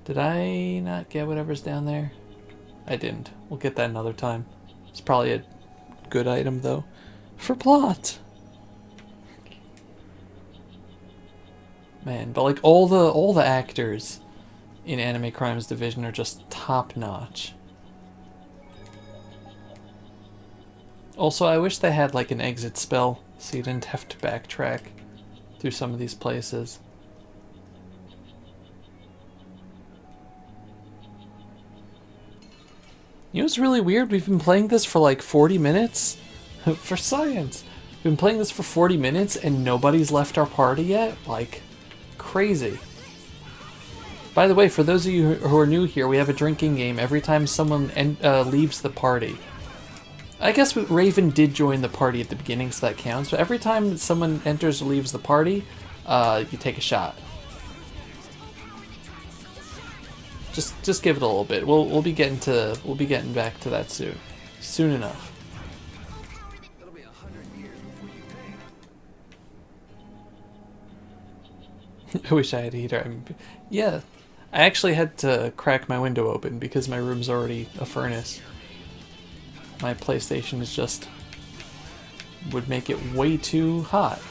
Did I not get whatever's down there? I didn't. We'll get that another time. It's probably a good item though. For plot! Man, but like all the actors in Anime Crimes Division are just top notch. Also, I wish they had like an exit spell so you didn't have to backtrack through some of these places. You know what's really weird? We've been playing this for like 40 minutes? For science! We've been playing this for 40 minutes and nobody's left our party yet? Like, crazy. By the way, for those of you who are new here, we have a drinking game every time someone leaves the party. I guess Raven did join the party at the beginning, so that counts, but every time someone enters or leaves the party, you take a shot. Just give it a little bit. We'll be getting back to that soon enough. I wish I had a heater. Yeah, I actually had to crack my window open because my room's already a furnace. My PlayStation is just would make it way too hot.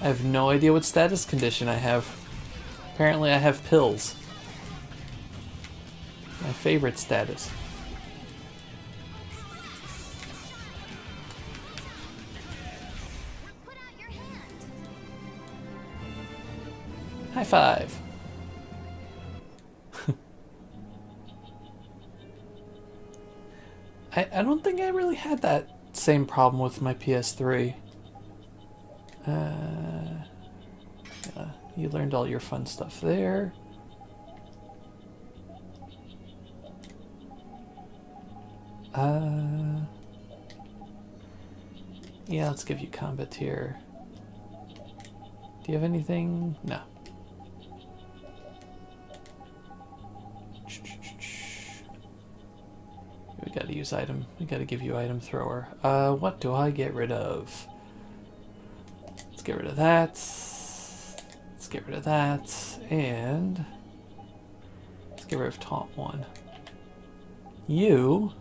I have no idea what status condition I have. Apparently I have pills. My favorite status. High five. I don't think I really had that same problem with my PS3. Yeah, you learned all your fun stuff there. Yeah, let's give you combat tier. Do you have anything? No. We gotta use item. We gotta give you item thrower. What do I get rid of? Let's get rid of that. Let's get rid of that. And let's get rid of taunt 1. You.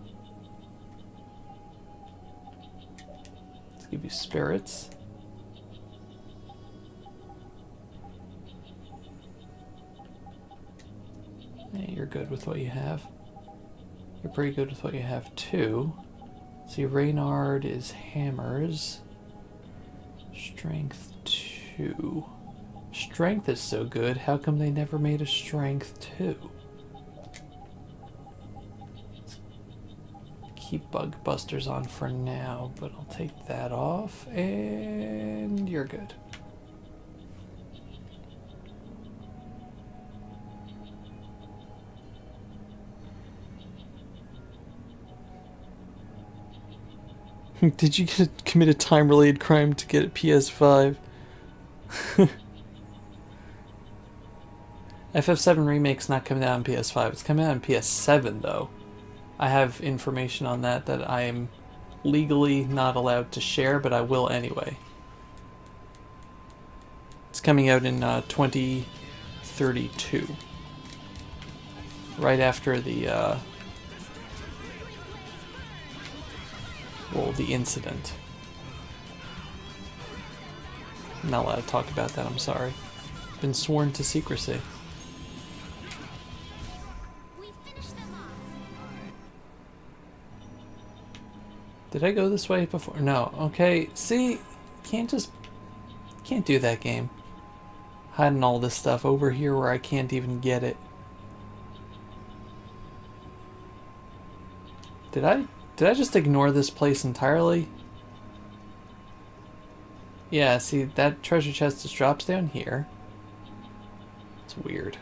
Let's give you spirits. Yeah, you're good with what you have. You're pretty good with what you have too. See, Reynard is hammers. Strength 2. Strength is so good, how come they never made a strength 2? Let's keep bug busters on for now, but I'll take that off and you're good. Did you commit a time-related crime to get a PS5? FF7 Remake's not coming out on PS5. It's coming out on PS7, though. I have information on that I am legally not allowed to share, but I will anyway. It's coming out in 2032. Right after the the incident. I'm not allowed to talk about that, I'm sorry. Been sworn to secrecy. Did I go this way before? No. Okay, see? Can't do that game. Hiding all this stuff over here where I can't even get it. Did I just ignore this place entirely? Yeah, see, that treasure chest just drops down here. It's weird.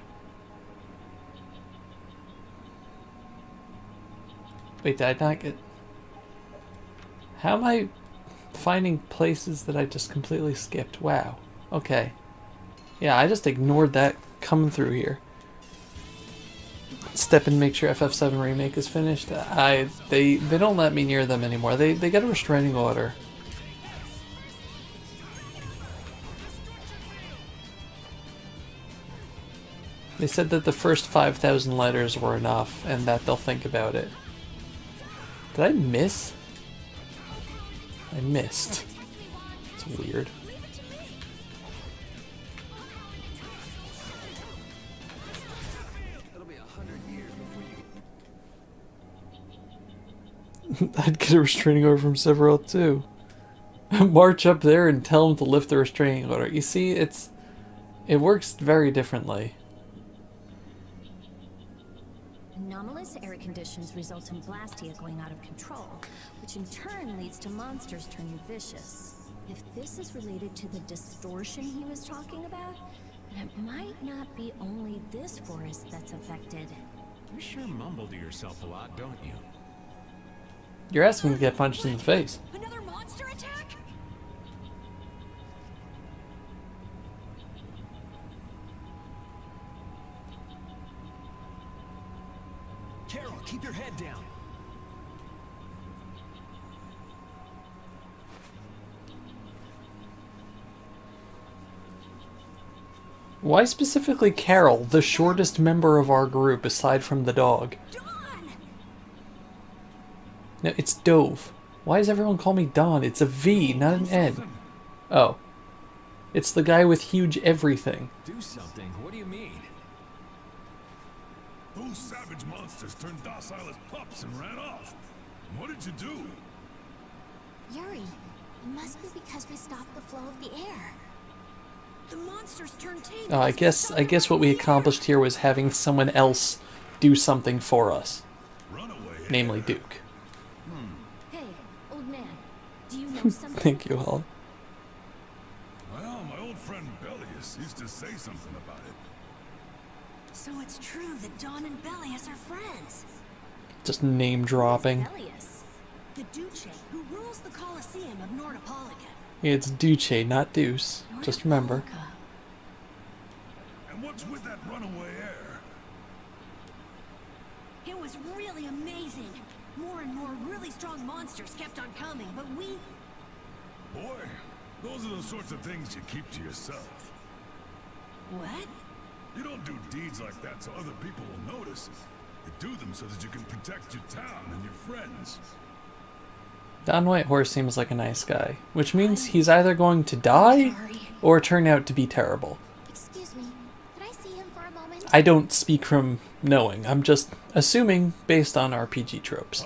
Wait, did I not get... How am I finding places that I just completely skipped? Wow. Okay. Yeah, I just ignored that coming through here. Step and make sure FF7 Remake is finished. They don't let me near them anymore. They got a restraining order. They said that the first 5,000 letters were enough, and that they'll think about it. Did I miss? I missed. It's weird. I'd get a restraining order from Sephiroth too. March up there and tell him to lift the restraining order. You see, it works very differently. Anomalous air conditions result in Blastia going out of control, which in turn leads to monsters turning vicious. If this is related to the distortion he was talking about, then it might not be only this forest that's affected. You sure mumble to yourself a lot, don't you? You're asking to get punched in the face. Another monster attack? Carol, keep your head down. Why specifically Carol, the shortest member of our group aside from the dog? No, it's Dove. Why does everyone call me Don? It's a V, not an N. Oh. It's the guy with huge everything. Do something? What do you mean? Those savage monsters turned docile as pups and ran off. What did you do? Yuri, it must be because we stopped the flow of the air. The monsters turned tame. I guess what we accomplished here was having someone else do something for us. Run away. Namely Duke. Hey, old man, do you know something? Thank you, Holly. Well, my old friend Bellius used to say something about it. So it's true that Dawn and Bellius are friends. Just name dropping. Bellius, the Duce who rules the Colosseum of Nordopolica. It's Duce, not Deuce. Just remember. And what's with that runaway air? It was really amazing. More and more really strong monsters kept on coming, but we... Boy, those are the sorts of things you keep to yourself. What? You don't do deeds like that so other people will notice. You do them so that you can protect your town and your friends. Don Whitehorse seems like a nice guy, which means he's either going to die or turn out to be terrible. Excuse me, could I see him for a moment? I don't speak from knowing. I'm just assuming based on RPG tropes.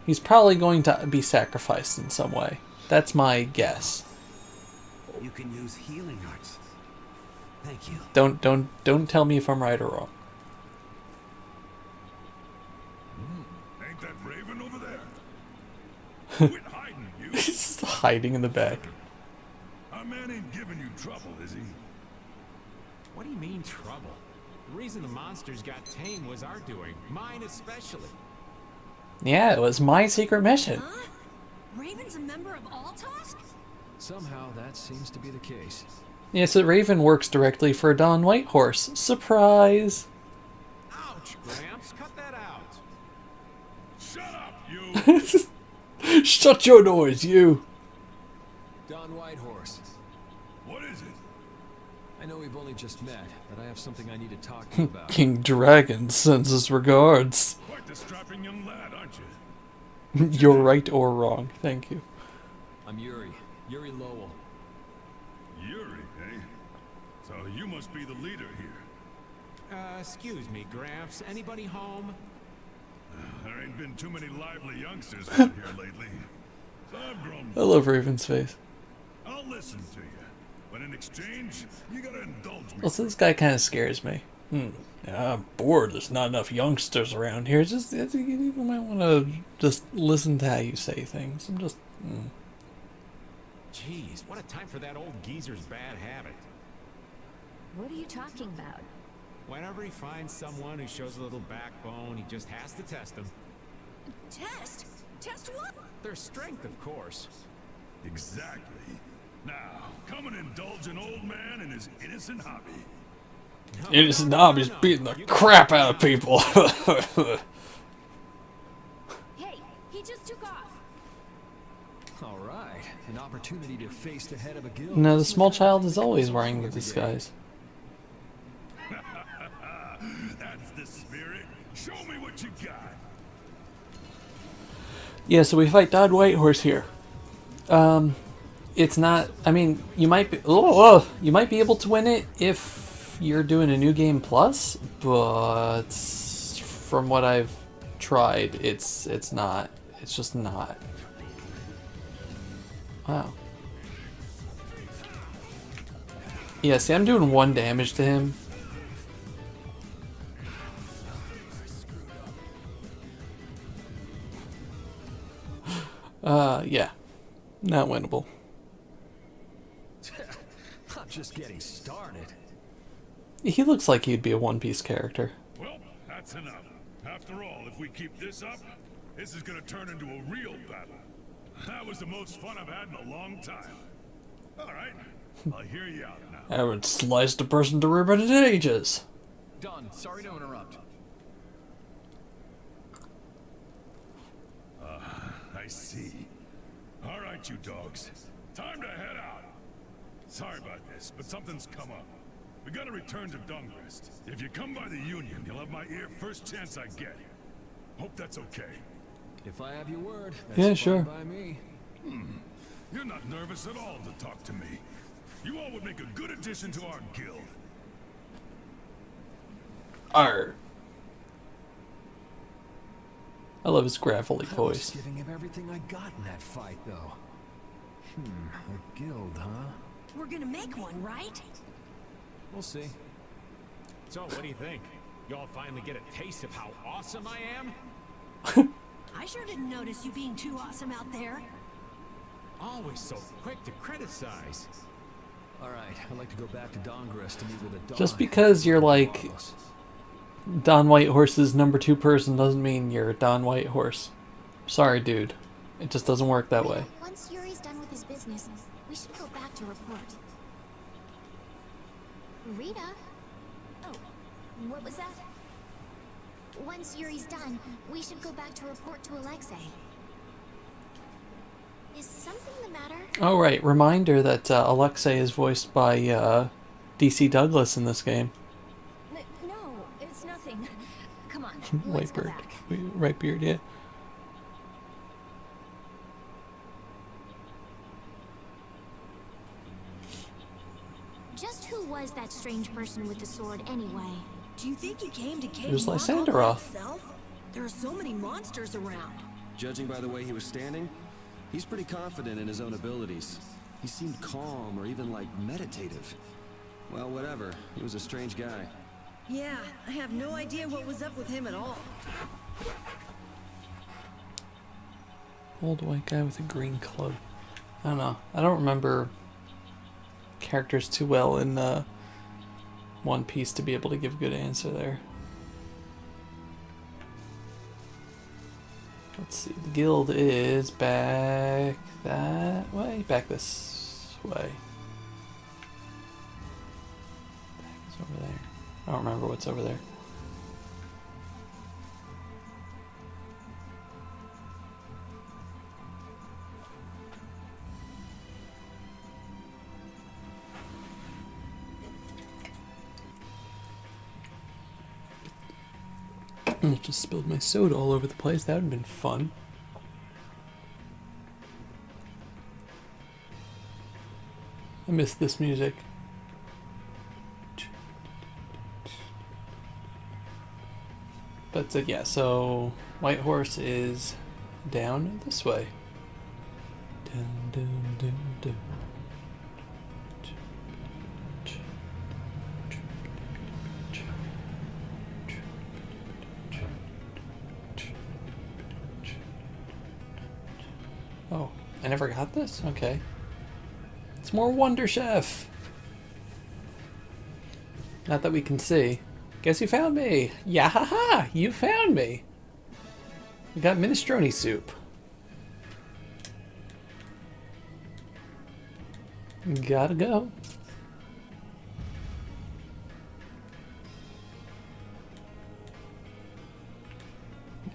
He's probably going to be sacrificed in some way. That's my guess. You can use healing arts. Thank you. Don't tell me if I'm right or wrong. Ain't that Raven over there? Quit hiding, you. He's hiding in the back. Our man ain't giving you trouble, is he? What do you mean, trouble? The reason the monsters got tame was our doing. Mine especially. Yeah, it was my secret mission. Huh? Raven's a member of Altosk? Somehow that seems to be the case. Yes, the Raven works directly for Don Whitehorse. Surprise! Ouch, Gramps, cut that out. Shut up, you! Shut your noise, you! Don Whitehorse. What is it? I know we've only just met, but I have something I need to talk to you about. King Dragon sends his regards. Quite the strapping young lad, aren't you? You're right or wrong. Thank you. I'm Yuri Lowell. Yuri, eh? So you must be the leader here. Excuse me, Gramps. Anybody home? There ain't been too many lively youngsters around here lately. So I've grown. I love Raven's face. I'll listen to you. But in exchange, you gotta indulge me. Well, so this guy kind of scares me. Yeah, I'm bored. There's not enough youngsters around here. You might want to just listen to how you say things. I'm just... Jeez, what a time for that old geezer's bad habit. What are you talking about? Whenever he finds someone who shows a little backbone, he just has to test them. Test? Test what? Their strength, of course. Exactly. Now, come and indulge an old man in his innocent hobby. Innocent hobby's beating the crap out of people. Hey, he just took off. All right, an opportunity to face the head of a guild. No, the small child is always wearing the disguise. Yeah, so we fight Don Whitehorse here. It's not. I mean, you might be. You might be able to win it if you're doing a new game plus, but from what I've tried, it's not. It's just not. Wow. Yeah, see, I'm doing 1 damage to him. Yeah. Not winnable. I'm just getting started. He looks like he'd be a One Piece character. Well, that's enough. After all, if we keep this up, this is gonna turn into a real battle. That was the most fun I've had in a long time. Alright, I'll hear you out now. I would slice the person to ribbon in ages. Don, sorry to interrupt. I see. Alright, you dogs. Time to head out. Sorry about this, but something's come up. We gotta return to Dahngrest. If you come by the Union, you'll have my ear first chance I get. Hope that's okay. If I have your word, that's Yeah, fine sure. by me. You're not nervous at all to talk to me. You all would make a good addition to our guild. Arr. I love his gravelly I was voice. giving him everything I got in that fight, though. A guild, huh? We're gonna make one, right? We'll see. So, what do you think? Y'all finally get a taste of how awesome I am? I sure didn't notice you being too awesome out there. Always so quick to criticize. Alright, I'd like to go back to Dahngrest to meet with a Dawn. Just because you're like Don Whitehorse's #2 person doesn't mean you're Don Whitehorse. Sorry, dude. It just doesn't work that way. Once Yuri's done with his business, we should go back to report. Rita? Oh, what was that? Once Yuri's done, we should go back to report to Alexei. Is something the matter? Oh, right. Reminder that Alexei is voiced by DC Douglas in this game. No, it's nothing. Come on, let's go Whitebeard. back. Right beard, yeah. Just who was that strange person with the sword anyway? Do you think he came to cave Here's Mark all by Lysanderoth. himself? There are so many monsters around. Judging by the way he was standing, he's pretty confident in his own abilities. He seemed calm or even like meditative. Well, whatever. He was a strange guy. Yeah, I have no idea what was up with him at all. Old white guy with a green cloak. I don't know. I don't remember characters too well in One Piece to be able to give a good answer there. Let's see. The guild is back that way. Back this way. Back is over there. I don't remember what's over there. I just spilled my soda all over the place. That would have been fun. I miss this music. But yeah, so Whitehorse is down this way. Dun, dun, dun, dun. Oh, I never got this? Okay. It's more Wonder Chef. Not that we can see. Guess you found me. Yahaha! You found me. We got minestrone soup. Gotta go.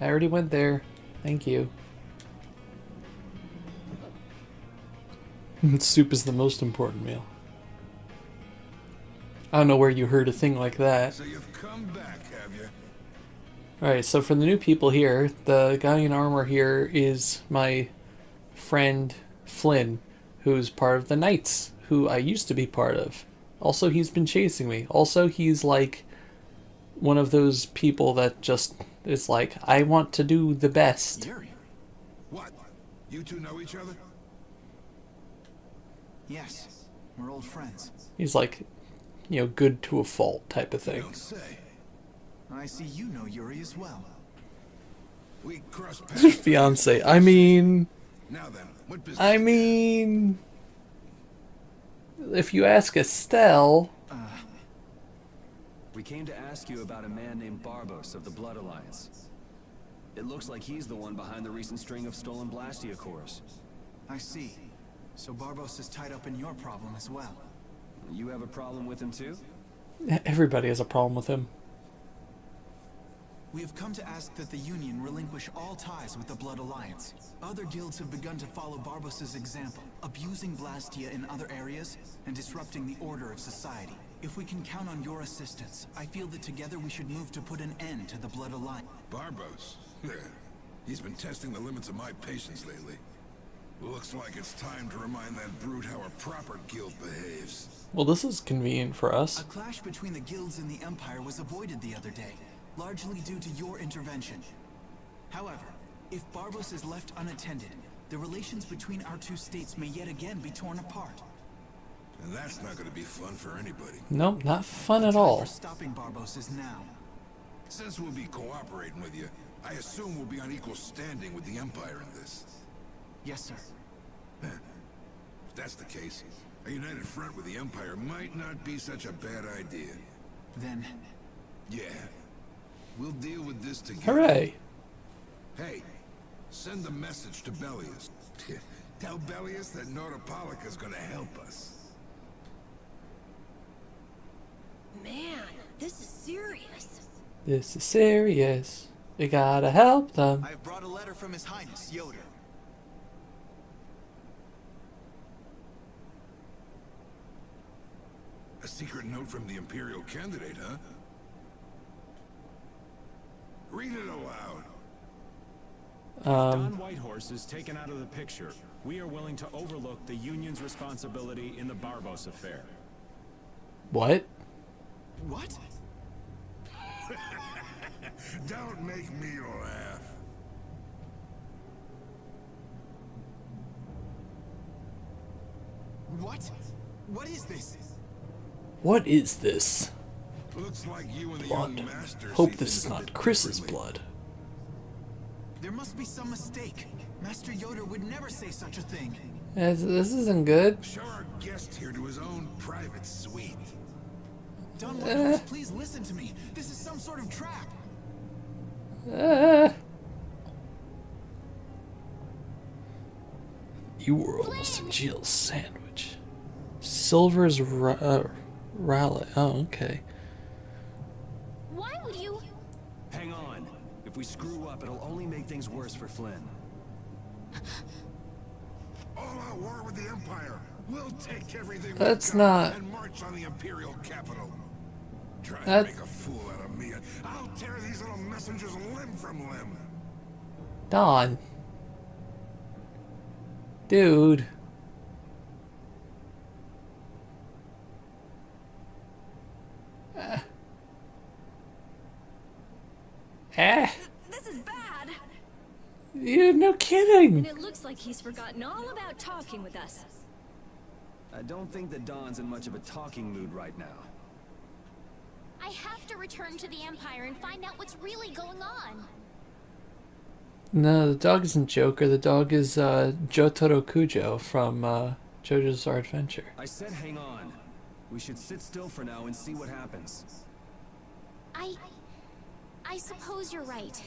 I already went there. Thank you. Soup is the most important meal. I don't know where you heard a thing like that. So you've come back, have you? Alright, so for the new people here, the guy in armor here is my friend Flynn, who's part of the Knights, who I used to be part of. Also, he's been chasing me. Also, he's like one of those people that just is like, I want to do the best. Yuri? What? You two know each other? Yes, we're old friends. He's like, you know, good to a fault type of You thing. don't say. I see you know Yuri as well. We crossed paths. Fiance. I mean, Now then, what business? if you ask Estelle, We came to ask you about a man named Barbos of the Blood Alliance. It looks like he's the one behind the recent string of stolen Blastia cores. I see. So Barbos is tied up in your problem as well. You have a problem with him too? everybody has a problem with him. We have come to ask that the Union relinquish all ties with the Blood Alliance. Other guilds have begun to follow Barbos' example, abusing Blastia in other areas and disrupting the order of society. If we can count on your assistance, I feel that together we should move to put an end to the Blood Alliance. Barbos? He's been testing the limits of my patience lately. Looks like it's time to remind that brute how a proper guild behaves. Well, this is convenient for us. A clash between the guilds and the Empire was avoided the other day, largely due to your intervention. However, if Barbos is left unattended, the relations between our two states may yet again be torn apart. And that's not going to be fun for anybody. Nope, not fun The at time all. for stopping Barbos is now. Since we'll be cooperating with you, I assume we'll be on equal standing with the Empire in this. Yes, sir. If that's the case, a united front with the Empire might not be such a bad idea. Then, Yeah. We'll deal with this together. Hooray! Hey, send a message to Bellius. Tell Bellius that Nordopolica's gonna help us. Man, this is serious. This is serious. We gotta help them. I have brought a letter from His Highness, Yoder. A secret note from the Imperial candidate, huh? Read it aloud. Don Whitehorse is taken out of the picture. We are willing to overlook the Union's responsibility in the Barbos affair. What? What? Don't make me laugh. What? What is this? What is this? Looks like you and the Blood. young master Hope see this things is a not bit Chris's differently. blood. There must be some mistake. Master Yoder would never say such a thing. This isn't good. Show our guest here to his own private suite. Don Whitehorse, please listen to me. This is some sort of trap. You were almost a Jill sandwich. Silver's rally. Oh, okay. Why would you? Hang on. If we screw up, it'll only make things worse for Flynn. All out war with the Empire. We'll take everything we've That's got not- and march on the Imperial capital. Try to That's- make a fool out of me, and I'll tear these little messengers limb from limb. Don. Dude. This is bad. Yeah, no kidding. And it looks like he's forgotten all about talking with us. I don't think that Don's in much of a talking mood right now. I have to return to the Empire and find out what's really going on. No, the dog isn't Joker. The dog is Jotaro Kujo from JoJo's Bizarre Adventure. I said hang on. We should sit still for now and see what happens. I suppose you're right.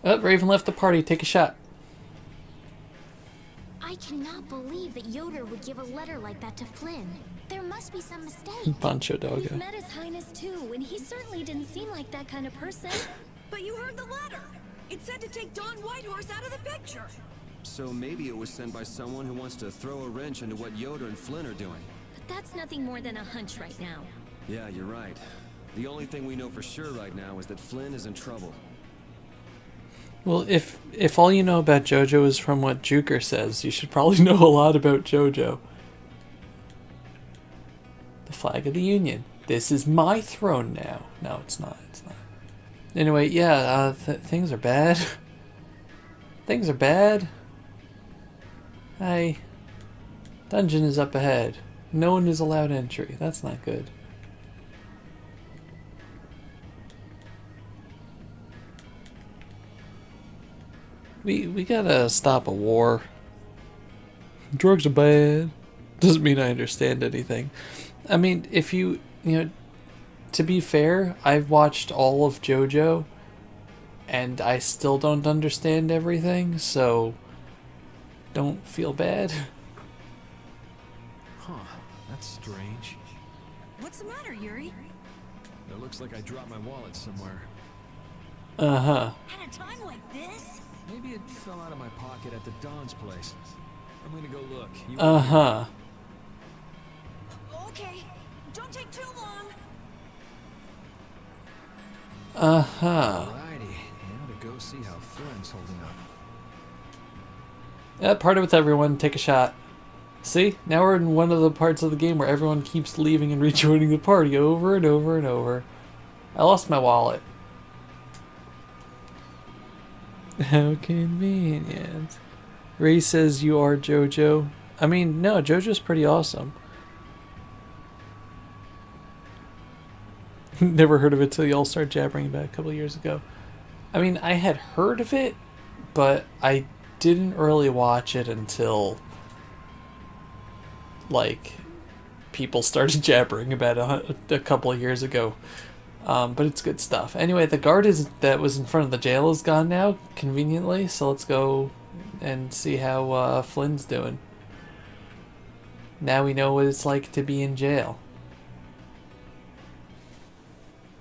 Oh, Raven left the party. Take a shot. I cannot believe that Yoder would give a letter like that to Flynn. There must be some mistake. Pancho We've Doggo. met His Highness too, and he certainly didn't seem like that kind of person. But you heard the letter. It said to take Don Whitehorse out of the picture. So maybe it was sent by someone who wants to throw a wrench into what Yoder and Flynn are doing. But that's nothing more than a hunch right now. Yeah, you're right. The only thing we know for sure right now is that Flynn is in trouble. Well, if all you know about JoJo is from what Juker says, you should probably know a lot about JoJo. The flag of the Union. This is my throne now. No, it's not. It's not. Anyway, yeah, things are bad. Things are bad. Hey. Dungeon is up ahead. No one is allowed entry. That's not good. We gotta stop a war. Drugs are bad. Doesn't mean I understand anything. I mean, if you know, to be fair, I've watched all of JoJo, and I still don't understand everything, so don't feel bad. Huh, that's strange. What's the matter, Yuri? It looks like I dropped my wallet somewhere. Uh-huh. At a time like this? Maybe it fell out of my pocket at the Dawn's place. I'm gonna go look. Uh-huh. Okay, don't take too long. Uh-huh. Alrighty, now to go see how Flynn's holding up. Yeah, part of it's everyone. Take a shot. See? Now we're in one of the parts of the game where everyone keeps leaving and rejoining the party over and over and over. I lost my wallet. How convenient. Ray says you are JoJo. I mean, no, JoJo's pretty awesome. Never heard of it till y'all started jabbering about a couple of years ago. I mean, I had heard of it, but I didn't really watch it until, like, people started jabbering about it a couple of years ago. But it's good stuff. Anyway, the guard that was in front of the jail is gone now, conveniently, so let's go and see how Flynn's doing. Now we know what it's like to be in jail.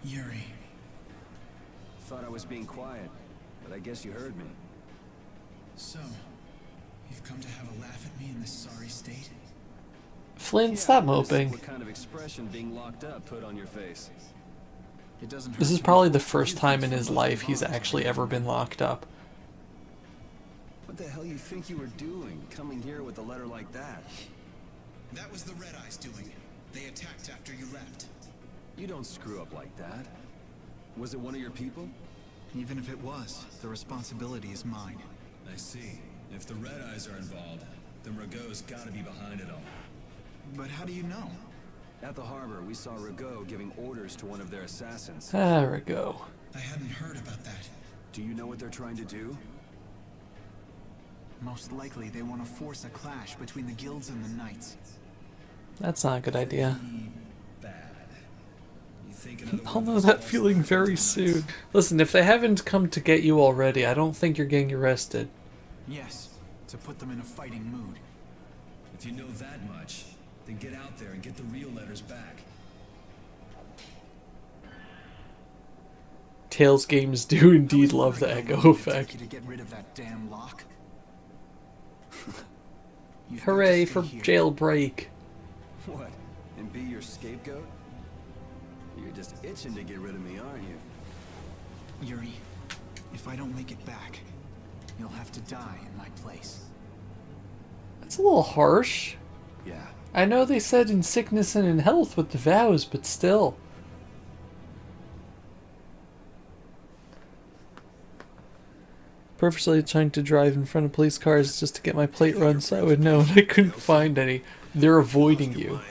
Yuri. Thought I was being quiet, but I guess you heard me. So, you've come to have a laugh at me in this sorry state? Flynn, stop moping. What kind of expression being locked up put on your face? It doesn't hurt This is to be probably the forced first to time use in his things life for he's bonus. actually ever been locked up. What the hell you think you were doing, coming here with a letter like that? That was the Red Eyes doing. They attacked after you left. You don't screw up like that. Was it one of your people? Even if it was, the responsibility is mine. I see. If the Red Eyes are involved, then Rago's gotta be behind it all. But how do you know? At the harbor, we saw Rago giving orders to one of their assassins. There we go. I hadn't heard about that. Do you know what they're trying to do? Most likely they want to force a clash between the guilds and the knights. That's not a good idea. Bad. You think another I'll one know of that those feeling false very lights? soon. Listen, if they haven't come to get you already, I don't think you're getting arrested. Yes, to put them in a fighting mood. If you know that much, then get out there and get the real letters back. Tales games do indeed love the echo effect. To get rid of that damn lock. You've got to Hooray stay for here. jailbreak. What? And be your scapegoat? You're just itching to get rid of me, aren't you? Yuri, if I don't make it back, you'll have to die in my place. That's a little harsh. Yeah. I know they said in sickness and in health with the vows, but still. Purposely trying to drive in front of police cars just to get my plate run so I would know, and I couldn't find any. They're avoiding you.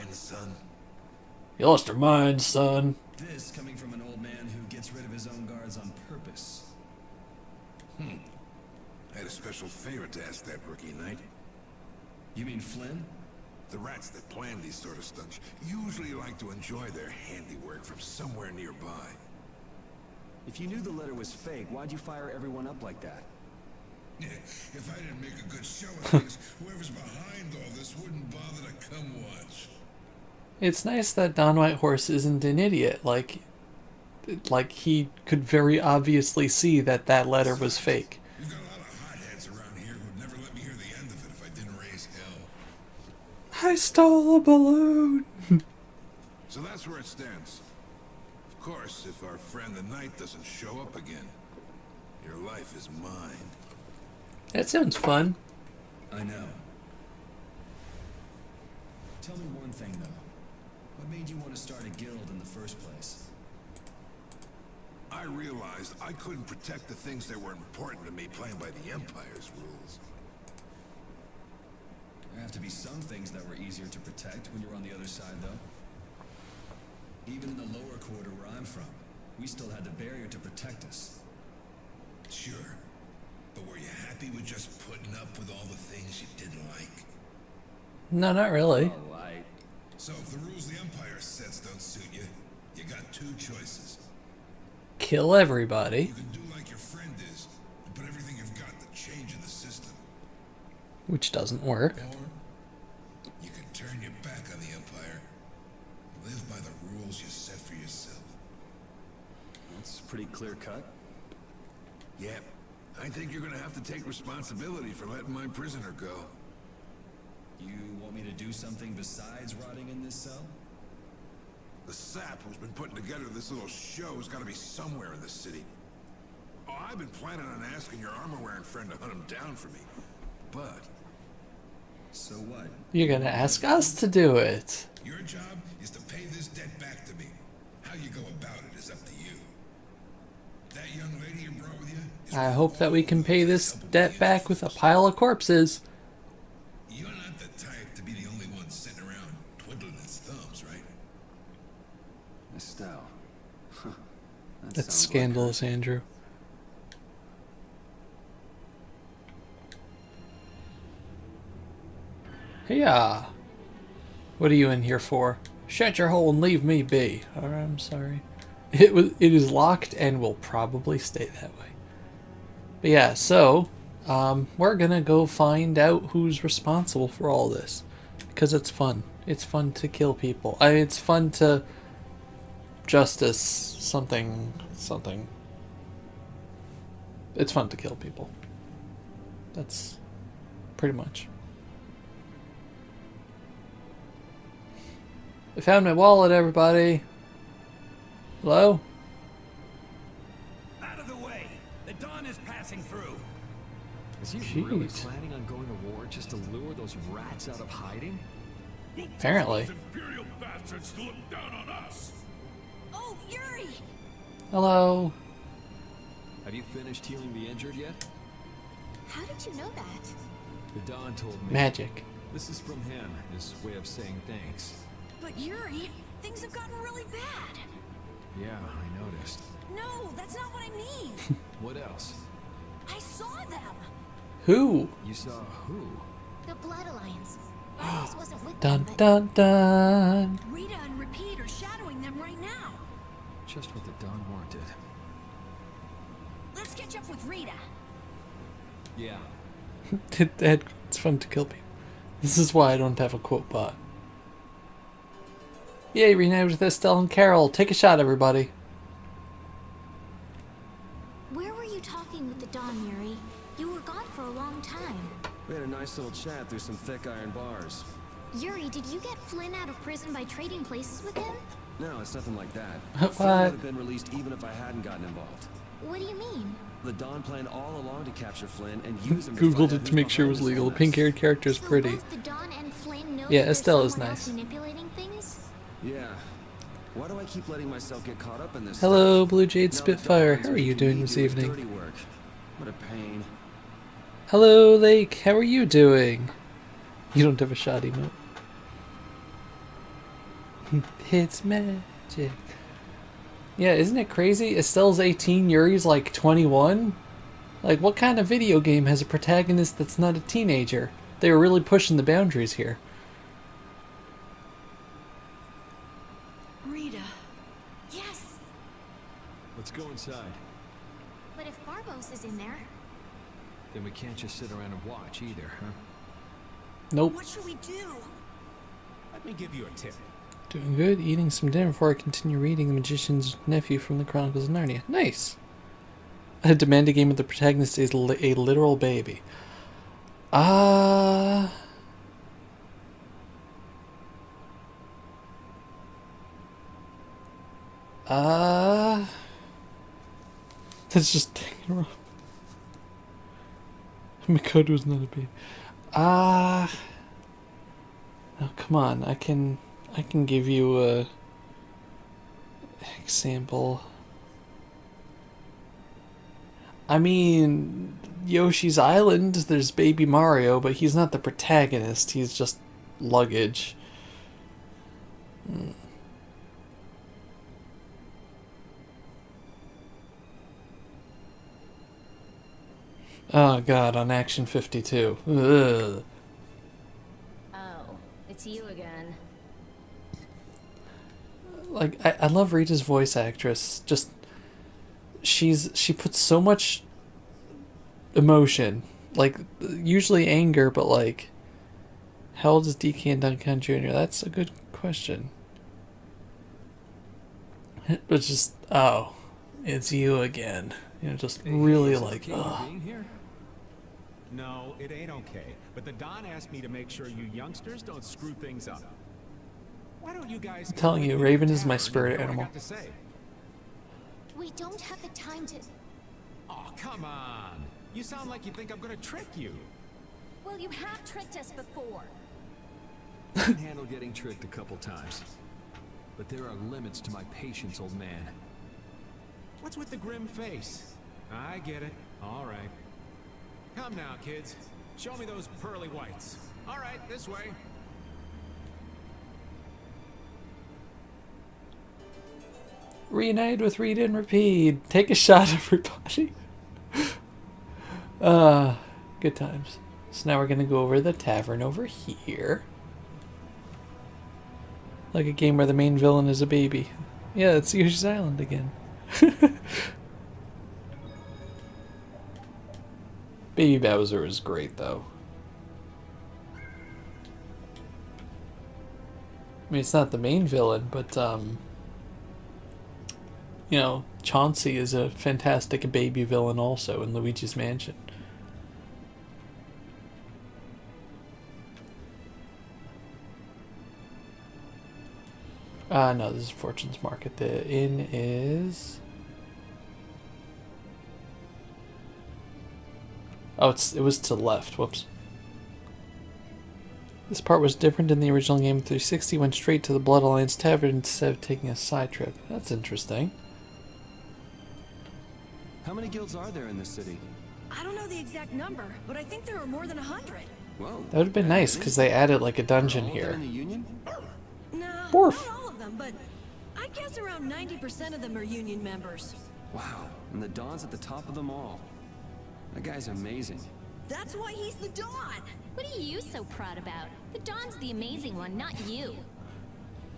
You lost your mind, son. This coming from an old man who gets rid of his own guards on purpose. I had a special favor to ask that rookie knight. You mean Flynn? The rats that plan these sort of stunts usually like to enjoy their handiwork from somewhere nearby. If you knew the letter was fake, why'd you fire everyone up like that? If I didn't make a good show of things, whoever's behind all this wouldn't bother to come watch. It's nice that Don Whitehorse isn't an idiot. Like he could very obviously see that that letter was fake. You've got a lot of hotheads around here who'd never let me hear the end of it if I didn't raise hell. I stole a balloon. So that's where it stands. Of course, if our friend the Knight doesn't show up again. Your life is mine. That sounds fun. I know. Tell me one thing, though. What made you want to start a guild in the first place? I realized I couldn't protect the things that were important to me playing by the Empire's rules. There have to be some things that were easier to protect when you're on the other side, though. Even in the lower quarter where I'm from, we still had the barrier to protect us. Sure. But were you happy with just putting up with all the things you didn't like? No, not really. So if the rules the Empire sets don't suit you, you got two choices. Kill everybody. You can do like your friend is, and put everything you've got to change in the system. Which doesn't work. Or you can turn your back on the Empire, live by the rules you set for yourself. That's pretty clear cut. Yep. I think you're gonna have to take responsibility for letting my prisoner go. You want me to do something besides rotting in this cell? The sap who's been putting together this little show has got to be somewhere in the city. Oh, I've been planning on asking your armor-wearing friend to hunt him down for me, but... So what? You're gonna ask us to do it. Your job is to pay this debt back to me. How you go about it is up to you. That young lady you brought with you... I hope that we can pay this debt back with a pile of corpses. You're not the type to be the only one sitting around twiddling his thumbs, right? Estelle. Huh. That's sounds like scandalous, Andrew. Yeah. What are you in here for? Shut your hole and leave me be. Or I'm sorry. It is locked and will probably stay that way. But yeah, so we're gonna go find out who's responsible for all this, because it's fun. It's fun to kill people. It's fun to justice something. It's fun to kill people. That's pretty much. I found my wallet, everybody. Hello? Out of the way! The dawn is passing through! Is he really Jeez. planning on going to war just to lure those rats out of hiding? Apparently. Those imperial bastards to look down on us. Oh, Yuri! Hello. Have you finished healing the injured yet? How did you know that? The Don told me. Magic. This is from him, his way of saying thanks. But Yuri, things have gotten really bad. Yeah, I noticed. No, that's not what I mean. What else? I saw them. Who? You saw who? The Blood Alliance. Barros wasn't with Dun them, but dun dun. Rita and Repeat are shadowing them right now. Just what the Don wanted. Let's catch up with Rita. Yeah. It's fun to kill people. This is why I don't have a quote bot. Yay, reunited with Estelle and Carol. Take a shot, everybody. where were you talking with the Dawn, Yuri? You were gone for a long time. We had a nice little chat through some thick iron bars. Yuri, did you get Flynn out of prison by trading places with him? No, it's nothing like that. What? Flynn would have been released even if I hadn't gotten involved. What do you mean? The Dawn planned all along to capture Flynn and use him. Googled it to make sure it was legal. The pink-haired character is So pretty. both the Dawn and Flynn know Yeah, that Estelle there's is someone nice. else manipulating things? Yeah. Why do I keep letting myself get caught up in this Hello, stuff? Blue Jade Now the Spitfire. Dawn's How are you making doing me this do his evening? dirty work. What a pain. Hello, Lake. How are you doing? You don't have a shot emote. It's magic. Yeah, isn't it crazy? Estelle's 18, Yuri's like 21? Like, what kind of video game has a protagonist that's not a teenager? They were really pushing the boundaries here. Rita. Yes. Let's go inside. But if Barbos is in there... Then we can't just sit around and watch either, huh? Nope. What should we do? Let me give you a tip. Doing good. Eating some dinner before I continue reading The Magician's Nephew from the Chronicles of Narnia. Nice. I demand a game where the protagonist is a literal baby. It's just taking off. Mikoto was not a baby. Oh, come on. I can give you a example. I mean, Yoshi's Island, there's Baby Mario, but he's not the protagonist. He's just luggage. Oh god, on Action 52. Ugh. Oh, it's you again. Like, I love Rita's voice actress. Just, she puts so much emotion. Like, usually anger, but like, how old is DK and Duncan Jr.? That's a good question. But just, oh, it's you again. You know, just really like, ugh. No, it ain't okay. But the Don asked me to make sure you youngsters don't screw things up. Why don't you guys... I'm telling you, Raven is my spirit animal. We don't have the time to... Oh, come on. You sound like you think I'm gonna trick you. Well, you have tricked us before. I can handle getting tricked a couple times. But there are limits to my patience, old man. What's with the grim face? I get it. All right. Come now, kids. Show me those pearly whites. All right, this way. Reunite with Read and Repeat. Take a shot, everybody. Good times. So now we're gonna go over the tavern over here. Like a game where the main villain is a baby. Yeah, it's Yoshi's Island again. Baby Bowser is great, though. I mean, it's not the main villain, but, you know, Chauncey is a fantastic baby villain also in Luigi's Mansion. No, this is Fortune's Market. The inn is... Oh, it was to the left. Whoops. This part was different in the original game. 360 went straight to the Blood Alliance Tavern instead of taking a side trip. That's interesting. How many guilds are there in this city? I don't know the exact number, but I think there are more than 100. Whoa. That would have been nice, because they added like a dungeon here. In the Union? No, Borf. not all of them, but I guess around 90% of them are Union members. Wow, and the Dawn's at the top of them all. That guy's amazing. That's why he's the Dawn! What are you so proud about? The Dawn's the amazing one, not you.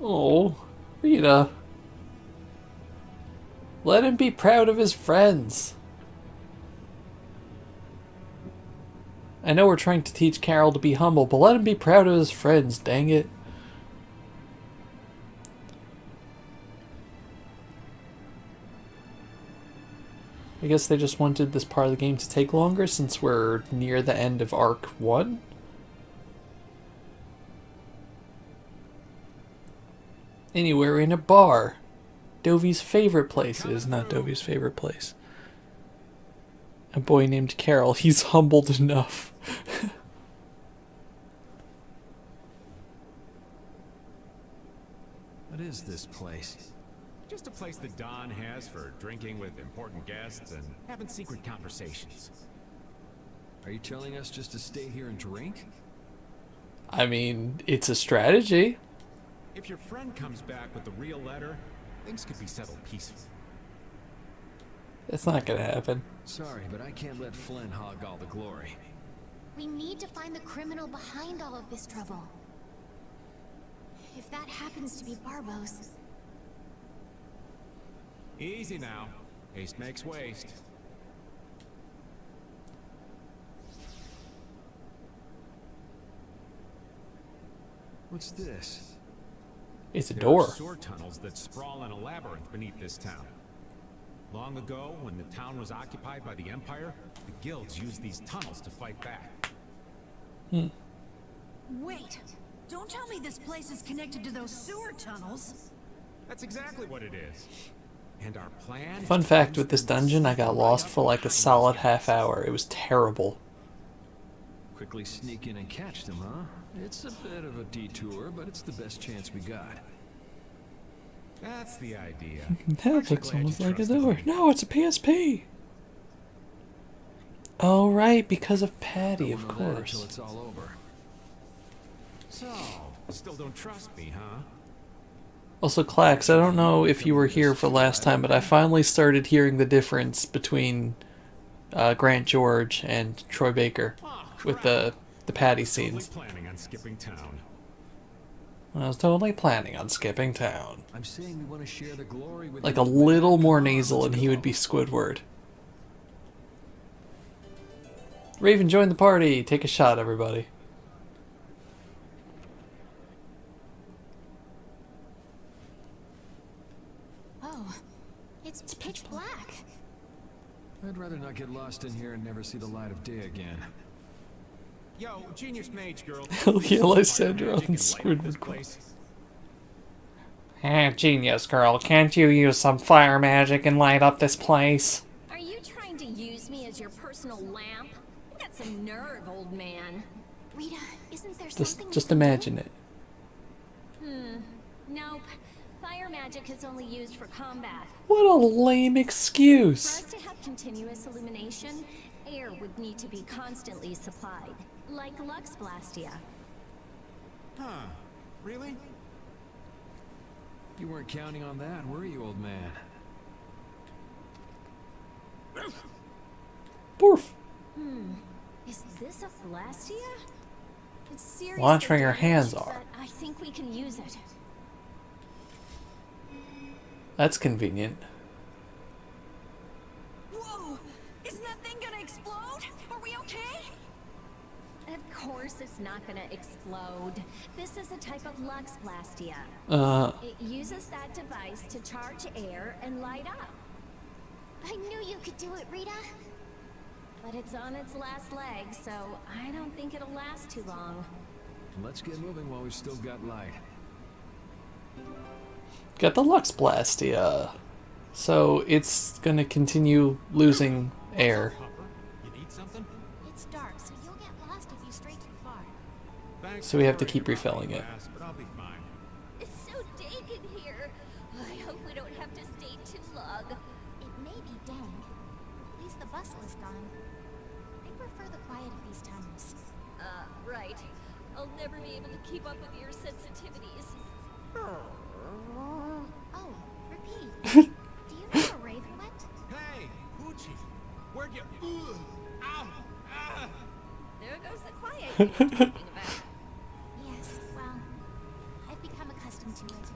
Oh, Rita. Let him be proud of his friends. I know we're trying to teach Carol to be humble, but let him be proud of his friends, dang it. I guess they just wanted this part of the game to take longer since we're near the end of Arc 1. Anyway, we're in a bar. Dovey's favorite place is not Dovey's favorite place. A boy named Carol. He's humbled enough. What is this place? Just a place the Don has for drinking with important guests and having secret conversations. Are you telling us just to stay here and drink? I mean, it's a strategy. If your friend comes back with the real letter, things could be settled peacefully. It's not gonna happen. Sorry, but I can't let Flynn hog all the glory. We need to find the criminal behind all of this trouble. If that happens to be Barbos... Easy now. Haste makes waste. What's this? It's a There door. are sewer tunnels that sprawl in a labyrinth beneath this town. Long ago, when the town was occupied by the Empire, the guilds used these tunnels to fight back. Wait! Don't tell me this place is connected to those sewer tunnels! That's exactly what it is. And our plan. Fun fact with this dungeon, I got lost for like a solid half hour. It was terrible. Quickly sneak in and catch them, huh? It's a bit of a detour, but it's the best chance we got. That's the idea. That looks almost like a door. No, it's a PSP. Oh right, because of Patty, of course. Until it's all over. So, still don't trust me, huh? Also, Clax, I don't know if you were here for last time, but I finally started hearing the difference between Grant George and Troy Baker with the Patty scenes. Planning on skipping town. I was totally planning on skipping town. I'm saying we want to share the glory with Like a little more nasal and he would be Squidward. Raven, join the party. Take a shot, everybody. Oh, it's pitch black. I'd rather not get lost in here and never see the light of day again. Yo, Genius Mage Girl. Hell yeah, Lysandra on Squidward. Ah, Genius Girl, can't you use some fire magic and light up this place? Are you trying to use me as your personal lamp? You got some nerve, old man. Rita, isn't there something Just imagine it. Nope. Fire magic is only used for combat. What a lame For excuse. us to have continuous illumination, air would need to be constantly supplied, like Lux Blastia. Huh. Really? You weren't counting on that, were you, old man? Borf. Is this a Blastia? It's seriously Launch where your hands damaged, are. but I think we can use it. That's convenient. Whoa! Isn't that thing gonna explode? Are we okay? Of course it's not gonna explode. This is a type of Lux Blastia. It uses that device to charge air and light up. I knew you could do it, Rita. But it's on its last leg, so I don't think it'll last too long. Let's get moving while we've still got light. Got the Lux Blastia. So it's gonna continue losing air. You need something? It's dark, so you'll get lost if you stray too far. Thanks So we have to for keep worrying about refilling me, it. lass, but I'll be fine. It's so dank in here. I hope we don't have to stay too long. It may be dank. At least the bustle is gone. I prefer the quiet of these tunnels. Right. I'll never be able to keep up with your sensitivities. Oh, repeat. Do you know where Raven went? Hey, Poochie, where'd you? Ow! Ah! There goes the quiet you were talking about. Yes, well, I've become accustomed to it.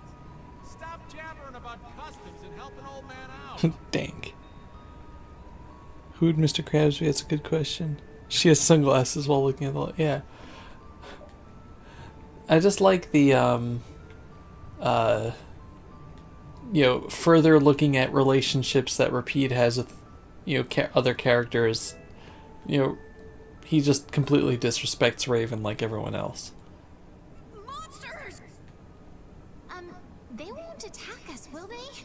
Stop jabbering about customs and help an old man out. Dang. Who'd Mr. Krabs be? That's a good question. She has sunglasses while looking at the light. Yeah. I just like the, you know, further looking at relationships that Repeat has with, you know, other characters. You know, he just completely disrespects Raven like everyone else. Monsters! They won't attack us, will they?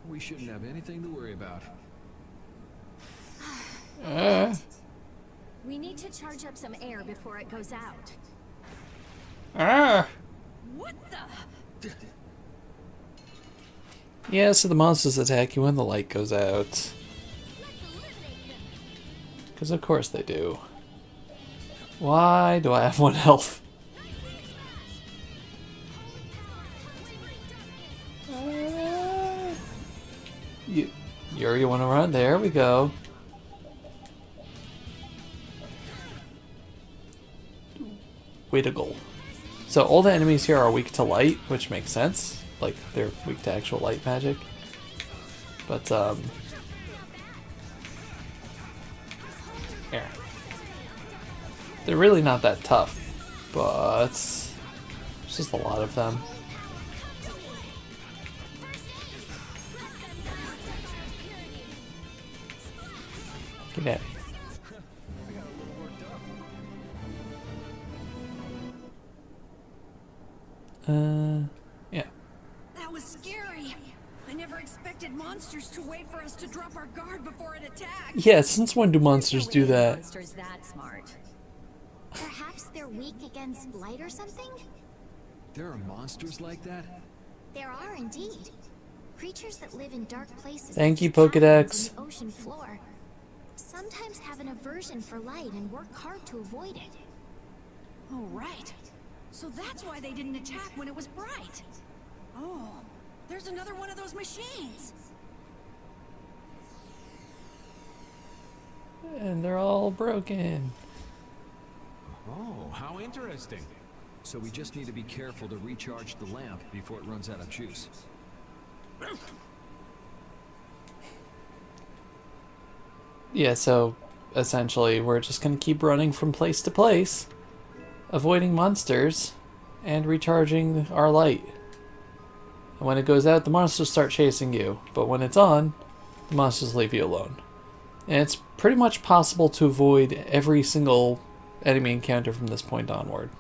We shouldn't have anything to worry about. We need to charge up some air before it goes out. What the? Yeah, so the monsters attack you when the light goes out. Because of course they do. Why do I have 1 health? You want to run? There we go. Way to go. So all the enemies here are weak to light, which makes sense. Like, they're weak to actual light magic. But, here. They're really not that tough, but there's just a lot of them. Get at me. Yeah. That was scary. I never expected monsters to wait for us to drop our guard before it attacked. Yeah, since when do monsters do that? Monsters that smart. Perhaps they're weak against light or something? There are monsters like that? There are indeed. Creatures that live in dark places. Thank you, such as caverns Pokedex. and the ocean floor. Sometimes have an aversion for light and work hard to avoid it. Oh, right. So that's why they didn't attack when it was bright. Oh, there's another one of those machines. And they're all broken. Oh, how interesting. So we just need to be careful to recharge the lamp before it runs out of juice. Yeah, so essentially we're just gonna keep running from place to place, avoiding monsters, and recharging our light. And when it goes out, the monsters start chasing you, but when it's on, the monsters leave you alone. And it's pretty much possible to avoid every single enemy encounter from this point onward.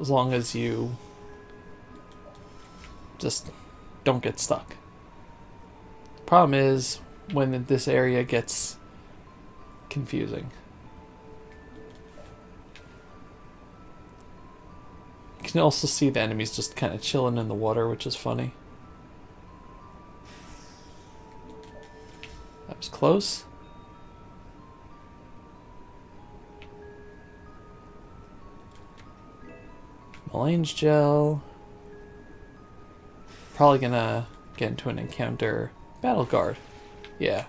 As long as you just don't get stuck. The problem is when this area gets confusing. You can also see the enemies just kind of chilling in the water, which is funny. That was close. Elaine's gel. Probably gonna get into an encounter. Battle guard. Yeah.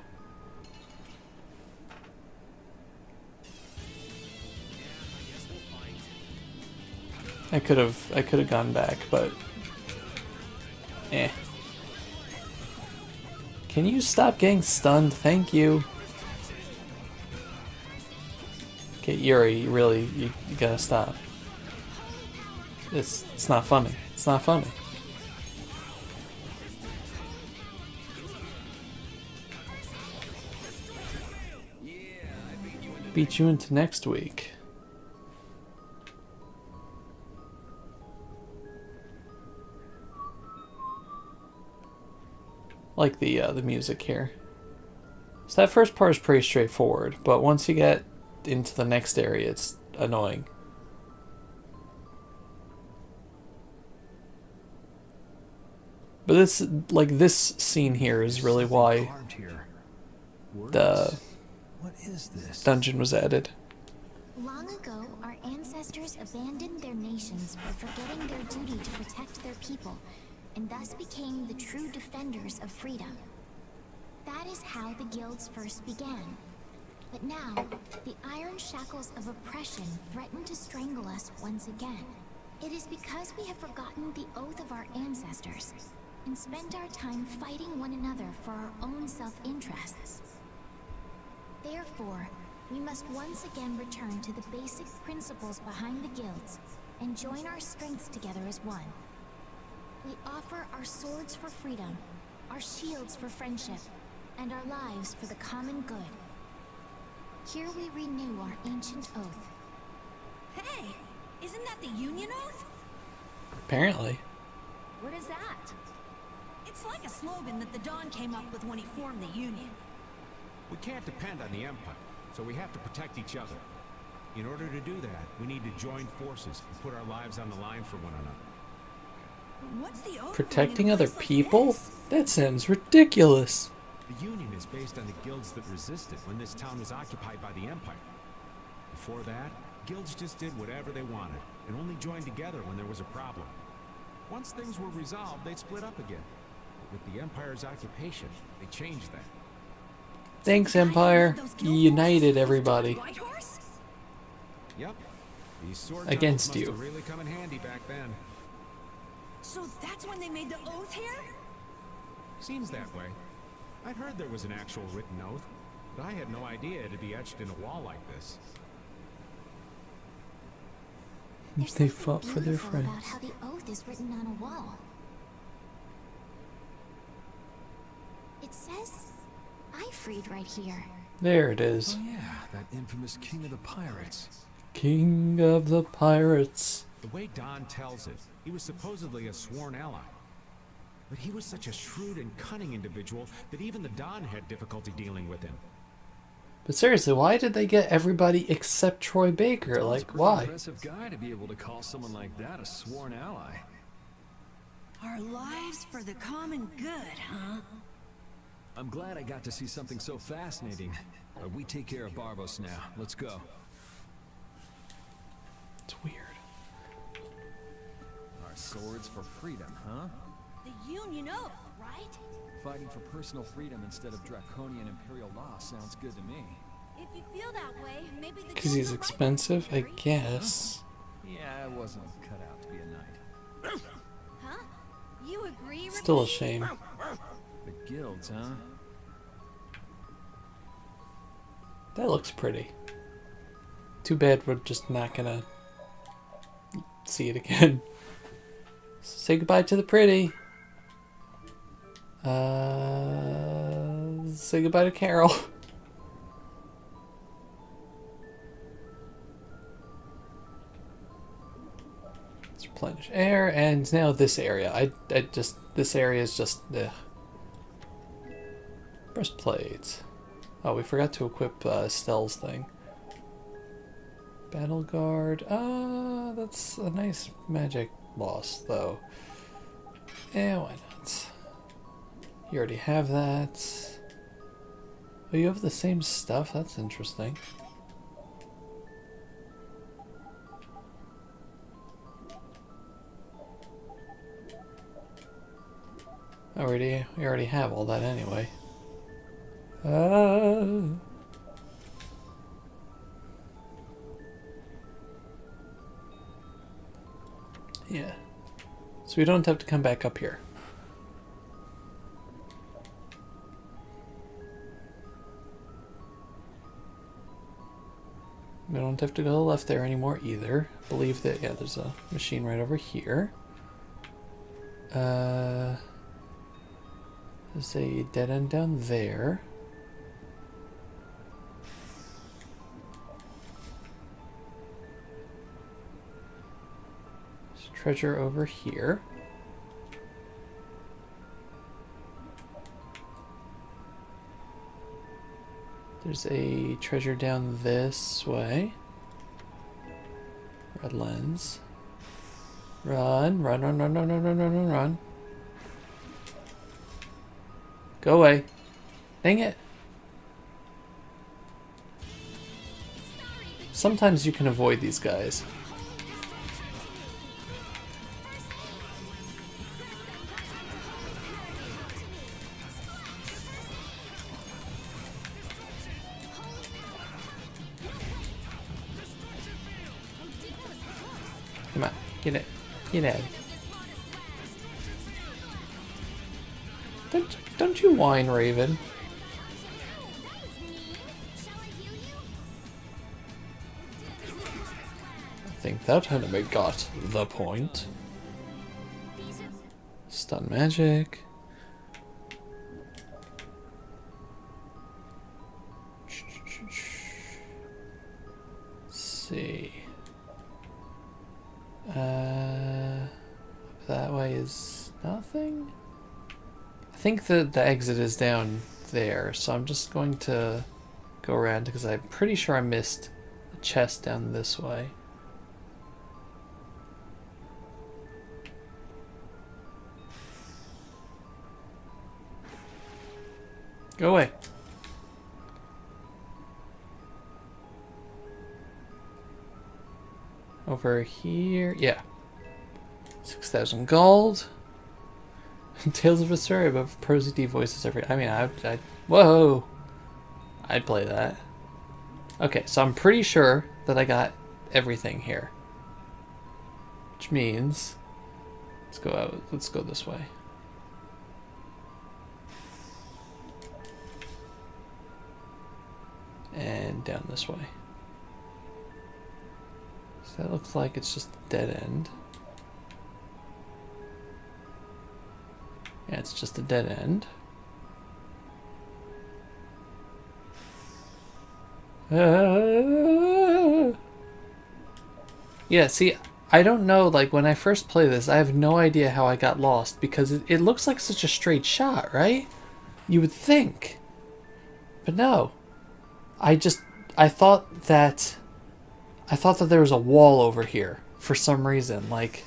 I could have gone back, but Can you stop getting stunned? Thank you. Okay, Yuri, you gotta stop. It's not funny. It's not funny. Beat you into next week. Like the music here. So that first part is pretty straightforward, but once you get into the next area, it's annoying. But this scene here is really why the dungeon was added. Long ago, our ancestors abandoned their nations for forgetting their duty to protect their people, and thus became the true defenders of freedom. That is how the guilds first began. But now, the iron shackles of oppression threaten to strangle us once again. It is because we have forgotten the oath of our ancestors, and spent our time fighting one another for our own self-interests. Therefore, we must once again return to the basic principles behind the guilds, and join our strengths together as one. We offer our swords for freedom, our shields for friendship, and our lives for the common good. Here we renew our ancient oath. Hey, isn't that the Union Oath? Apparently. What is that? It's like a slogan that the Dawn came up with when he formed the Union. We can't depend on the Empire, so we have to protect each other. In order to do that, we need to join forces and put our lives on the line for one another. What's the oath Protecting in a other place like people? this? That sounds ridiculous. The Union is based on the guilds that resisted when this town was occupied by the Empire. Before that, guilds just did whatever they wanted, and only joined together when there was a problem. Once things were resolved, they'd split up again. But with the Empire's occupation, they changed that. Thanks, Empire. You united everybody. White Horse? Yep. These sword Against tunnels you. must have really come in handy back then. So that's when they made the oath here? Seems that way. I'd heard there was an actual written oath, but I had no idea it'd be etched in a wall like this. There's They something fought for their beautiful about friends. how the oath is written on a wall. It says, I freed right here. There it is. Oh yeah, that infamous king of the pirates. King of the Pirates. The way Don tells it, he was supposedly a sworn ally. But he was such a shrewd and cunning individual that even the Don had difficulty dealing with him. But seriously, why did they get everybody except Troy Baker? Don's a Like, pretty why? impressive guy to be able to call someone like that a sworn ally. Our lives for the common good, huh? I'm glad I got to see something so fascinating. But we take care of Barbos now. Let's go. It's weird. Our swords for freedom, huh? The Union Oath, right? Fighting for personal freedom instead of draconian imperial law sounds good to me. If you feel that way, maybe the Because he's expensive, I guess. Yeah, I wasn't cut out to be a knight. Huh? You agree, Still a Ricky? shame. The guilds, huh? That looks pretty. Too bad we're just not gonna see it again. Say goodbye to the pretty. Say goodbye to Carol. Let's replenish air, and now this area. This area is just the breastplate. Oh, we forgot to equip Stell's thing. Battle Guard. That's a nice magic boss, though. Yeah, why not? You already have that. Oh, you have the same stuff? That's interesting. We already have all that anyway. Yeah. So we don't have to come back up here. We don't have to go left there anymore either. I believe that, yeah, there's a machine right over here. There's a dead end down there. There's treasure over here. There's a treasure down this way. Red lens. Run, run, run, run, run, run, run, run, run, run. Go away. Dang it. Sometimes you can avoid these guys. Come on, get it. Get out. Don't you whine, Raven. I think that enemy got the point. Stun magic. Let's see. That way is nothing? I think the exit is down there, so I'm just going to go around because I'm pretty sure I missed the chest down this way. Go away. Over here, yeah. 6,000 gold. Tales of Vesperia, but Prosy D voices every. I mean, I'd. Whoa! I'd play that. Okay, so I'm pretty sure that I got everything here. Which means. Let's go out. Let's go this way. And down this way. So that looks like it's just a dead end. Yeah, it's just a dead end. Yeah, see, I don't know, like, when I first play this, I have no idea how I got lost, because it looks like such a straight shot, right? You would think. But no. I thought that there was a wall over here for some reason. Like,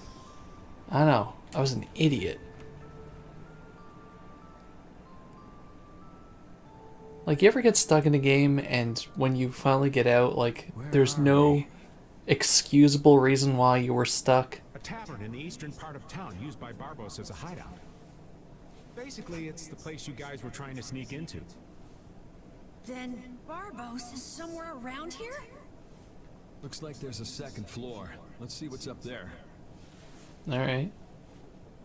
I don't know. I was an idiot. Like, you ever get stuck in a game and when you finally get out, like, there's no excusable reason why you were stuck? A tavern in the eastern part of town used by Barbos as a hideout. Basically, it's the place you guys were trying to sneak into. Then Barbos is somewhere around here? Looks like there's a second floor. Let's see what's up there. Alright.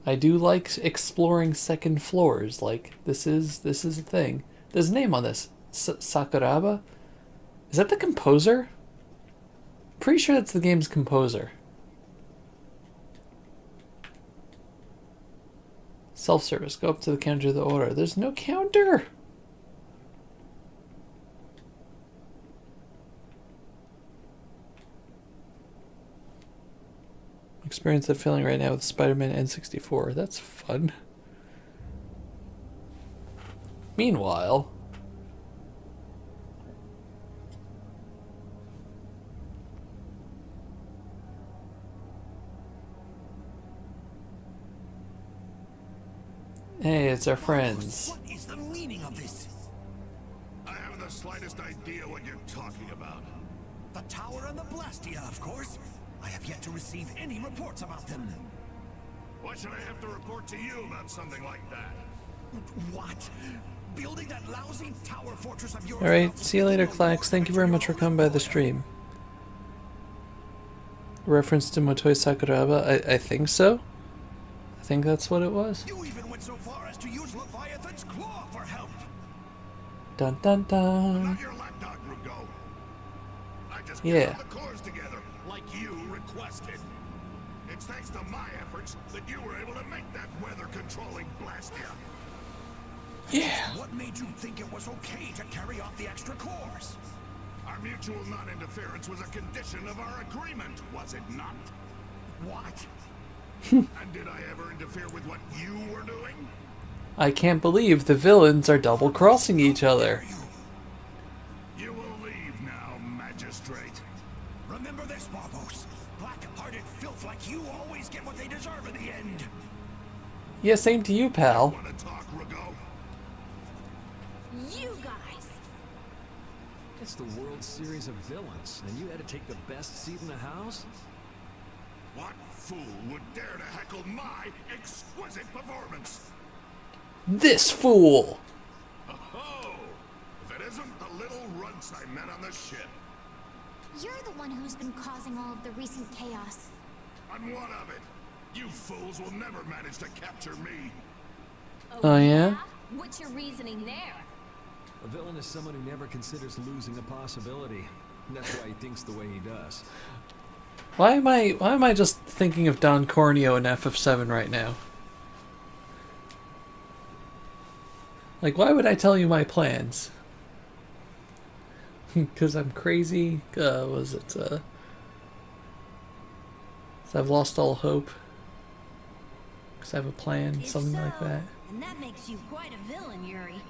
I do like exploring second floors. Like, this is a thing. There's a name on this. Sakuraba? Is that the composer? Pretty sure that's the game's composer. Self-service. Go up to the counter of the order. There's no counter! Experience that feeling right now with Spider-Man N64. That's fun. Meanwhile... Hey, it's our friends. What is the meaning of this? I haven't the slightest idea what you're talking about. The tower and the Blastia, of course. I have yet to receive any reports about them. Why should I have to report to you about something like that? What? Building that lousy tower fortress of yours. Alright, see you later, Clax. Thank you very much for coming by the stream. Reference to Motoi Sakuraba? I think so. I think that's what it was. You even went so far as to use Leviathan's claw for help. Dun dun dun. Not your lapdog, Rugo. I just Yeah. got the cores together like you requested. It's thanks to my efforts that you were able to make that weather-controlling Blastia. Yeah. What made you think it was okay to carry off the extra cores? Our mutual non-interference was a condition of our agreement, was it not? What? And did I ever interfere with what you were doing? I can't believe the villains are double-crossing each other. You will leave now, Magistrate. Remember this, Barbos. Black-hearted filth like you always get what they deserve in the end. Yeah, same to you, pal. Want to talk, Rugo? You guys! It's the World Series of Villains, and you had to take the best seat in the house? What fool would dare to heckle my exquisite performance? This fool! Oh, if it isn't the little runts I met on the ship. You're the one who's been causing all of the recent chaos. I'm one of it. You fools will never manage to capture me. Oh, yeah? What's your reasoning there? A villain is someone who never considers losing a possibility. And that's why he thinks the way he does. Why am I just thinking of Don Corneo in FF7 right now? Like, why would I tell you my plans? Because I'm crazy? Was it, so I've lost all hope? Because I have a plan? Something like that? And that makes you quite a villain, Yuri.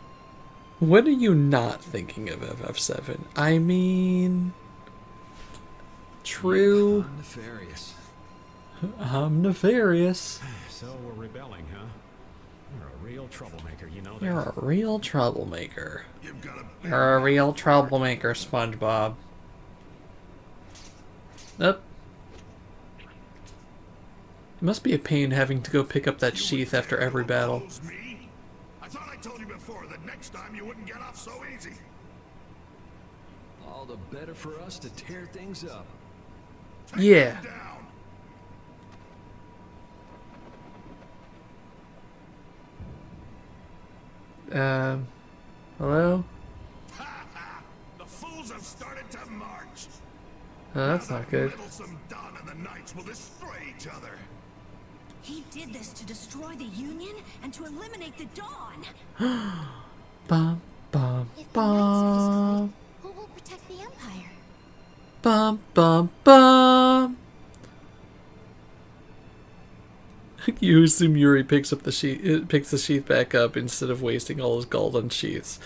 When are you not thinking of FF7? I mean... True. I'm nefarious. I'm nefarious. So we're rebelling, huh? You're a real troublemaker, you know that? You're a real troublemaker. You've got a You're a real troublemaker, SpongeBob. Up. It must be a pain having to go pick up that sheath after every battle. Me? I thought I told you before that next time you wouldn't get off so easy. All the better for us to tear things up. Yeah. Hello? The fools have started to march. Oh, that's not good. Meddlesome Dawn and the Knights will destroy each other. He did this to destroy the Union and to eliminate the Dawn. Bum, bum, If the Knights are destroyed, bum. who will protect the Empire? Bum, bum, bum. You assume Yuri picks up the sheath, picks the sheath back up instead of wasting all his gold on sheaths.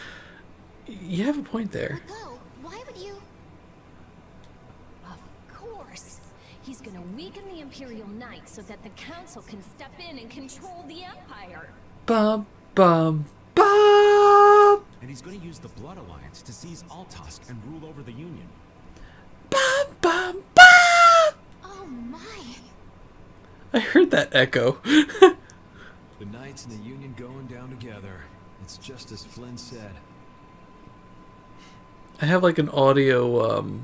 You have a point there. Go. Why would you? Of course. He's gonna weaken the Imperial Knights so that the Council can step in and control the Empire. Bum, bum, bum! And he's going to use the Blood Alliance to seize Altosk and rule over the Union. Bum, bum, bum! Oh my. I heard that echo. The Knights and the Union going down together. It's just as Flynn said. I have like an audio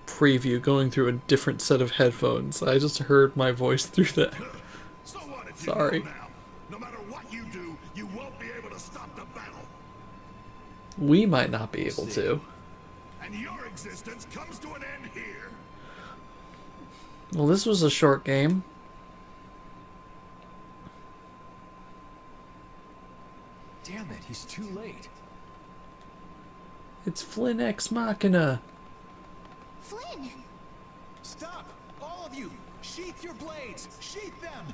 preview going through a different set of headphones. I just heard my voice through that. So what if Sorry. you know now? No matter what you do, you won't be able to stop the battle. We might not be able to. And your existence comes to an end here. Well, this was a short game. Damn it, he's too late. It's Flynn Ex Machina. Flynn! Stop! All of you! Sheath your blades! Sheath them!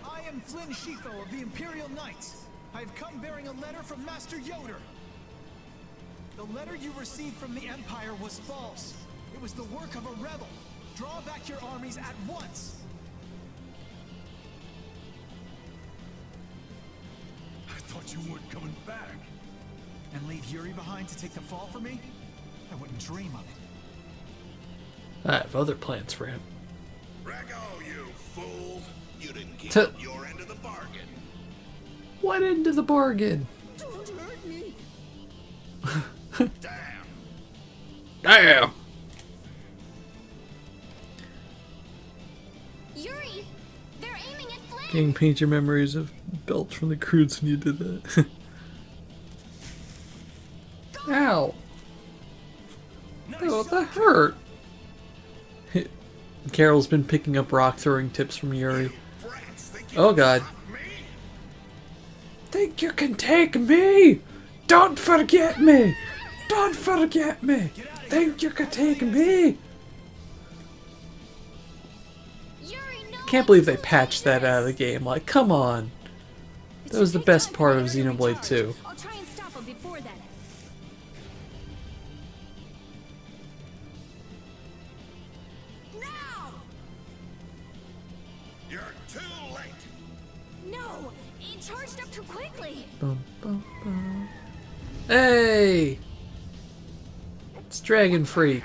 I am Flynn Shifo of the Imperial Knights. I have come bearing a letter from Master Yoder. The letter you received from the Empire was false. It was the work of a rebel. Draw back your armies at once. I thought you weren't coming back. And leave Yuri behind to take the fall for me? I wouldn't dream of it. I have other plans for him. Raggo, you fool! You didn't keep T- up your end of the bargain. What end of the bargain? Don't hurt me. Damn! Damn! Yuri! They're aiming at Flynn! Can you paint your memories of belts from the crudes when you did that? Ow! Oh, that hurt! Carol's been picking up rock throwing tips from Yuri. Oh god. Think you can take me? Don't forget me! Don't forget me! Think you can take me? Can't believe they patched that out of the game. Like, come on. That was the best part of Xenoblade 2. I'll try and stop him before then. Now! You're too late. No! He charged up too quickly! Bum, bum, bum. Hey! It's Dragon Freak.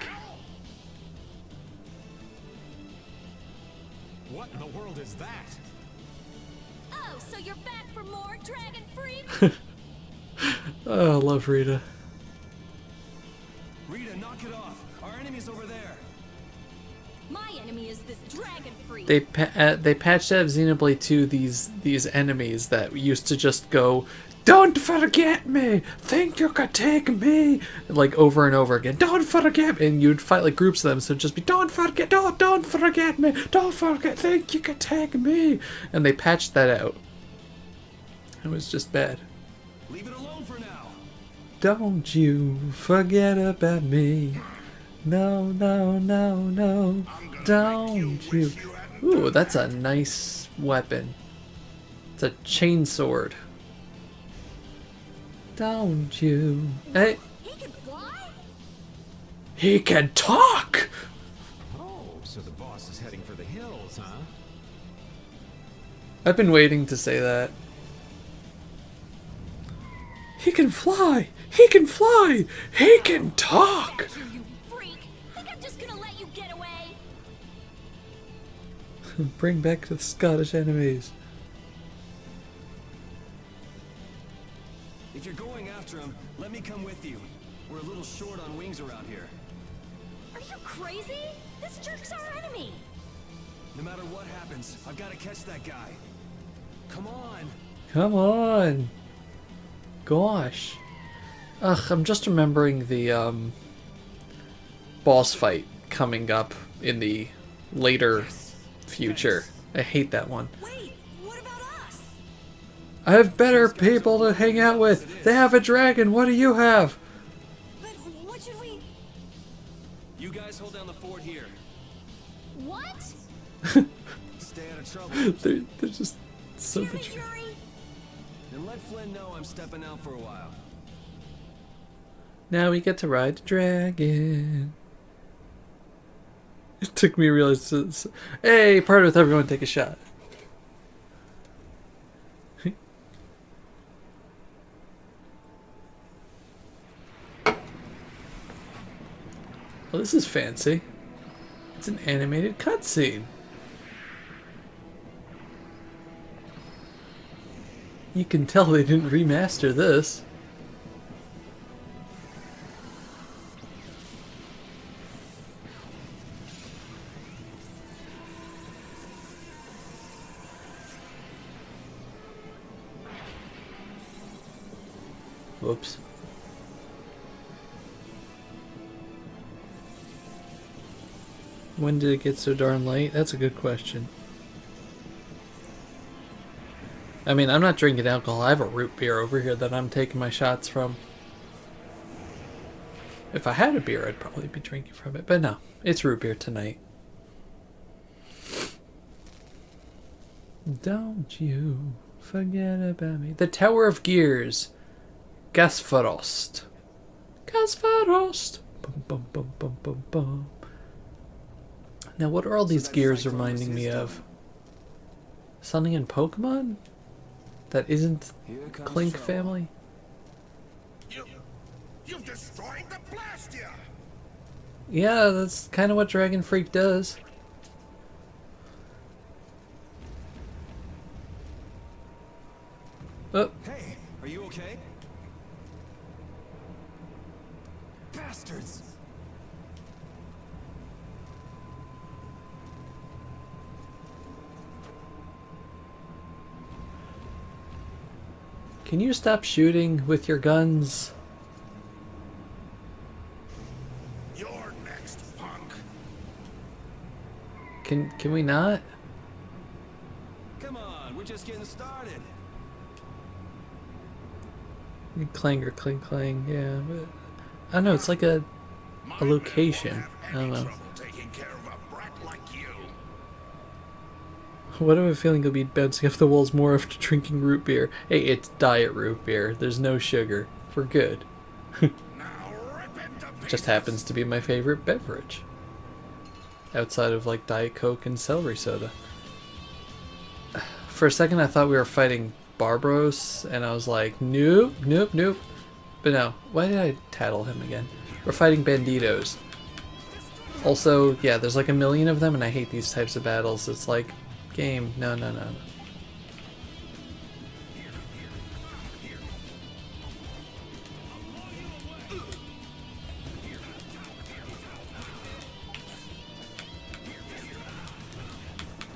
What in the world is that? Oh, so you're back for more Dragon Freak? Oh, I love Rita. Rita, knock it off. Our enemy's over there. My enemy is this Dragon Freak. They patched out of Xenoblade 2 these enemies that used to just go, "Don't forget me! Think you could take me!" like over and over again. Don't forget me! And you'd fight like groups of them, so it'd just be, don't forget me! Don't forget, think you could take me! And they patched that out. It was just bad. Leave it alone for now. Don't you forget about me. No, no, no, no. Don't you. Ooh, that's a nice weapon. It's a chainsword. Don't you. Hey. He can fly? He can talk! Oh, so the boss is heading for the hills, huh? I've been waiting to say that. He can fly! He can fly! He can talk! You freak! Think I'm just gonna let you get away? Bring back the Scottish enemies. If you're going after him, let me come with you. We're a little short on wings around here. Are you crazy? This jerk's our enemy! No matter what happens, I've got to catch that guy. Come on. Come on! Gosh. Ugh, I'm just remembering the boss fight coming up in the later future. I hate that one. Wait, what about us? I have better people to hang out with. They have a dragon. What do you have? But what should we... You guys hold down the fort here. What? Stay out of trouble. They're just so Hear me, much. Yuri? And let Flynn know I'm stepping out for a while. Now we get to ride the dragon. It took me to realize this. Hey, partner with everyone, take a shot. Well, this is fancy. It's an animated cutscene. You can tell they didn't remaster this. Whoops. When did it get so darn late? That's a good question. I mean, I'm not drinking alcohol. I have a root beer over here that I'm taking my shots from. If I had a beer, I'd probably be drinking from it. But no, it's root beer tonight. Don't you forget about me. The Tower of Gears. Gasfarost. Gasfarost. Bum, bum, bum, bum, bum, bum. Now, what are all these gears reminding me of? Something in Pokemon? That isn't Clink family? You've destroyed the Blastia! Yeah, that's kind of what Dragon Freak does. Oh. Hey, are you okay? Bastards! Can you stop shooting with your guns? You're next, punk. Can we not? Come on, we're just getting started. Clang or cling clang, yeah. But I don't know, it's like a location. I don't know. Taking care of a brat like you. What am I feeling? You'll be bouncing off the walls more after drinking root beer. Hey, it's diet root beer. There's no sugar. We're good. Just happens to be my favorite beverage. Outside of like Diet Coke and celery soda. For a second I thought we were fighting Barbaros, and I was like, nope, nope, nope. But no, why did I tattle him again? We're fighting Banditos. Also, yeah, there's like a million of them, and I hate these types of battles. It's like, game, no, no, no.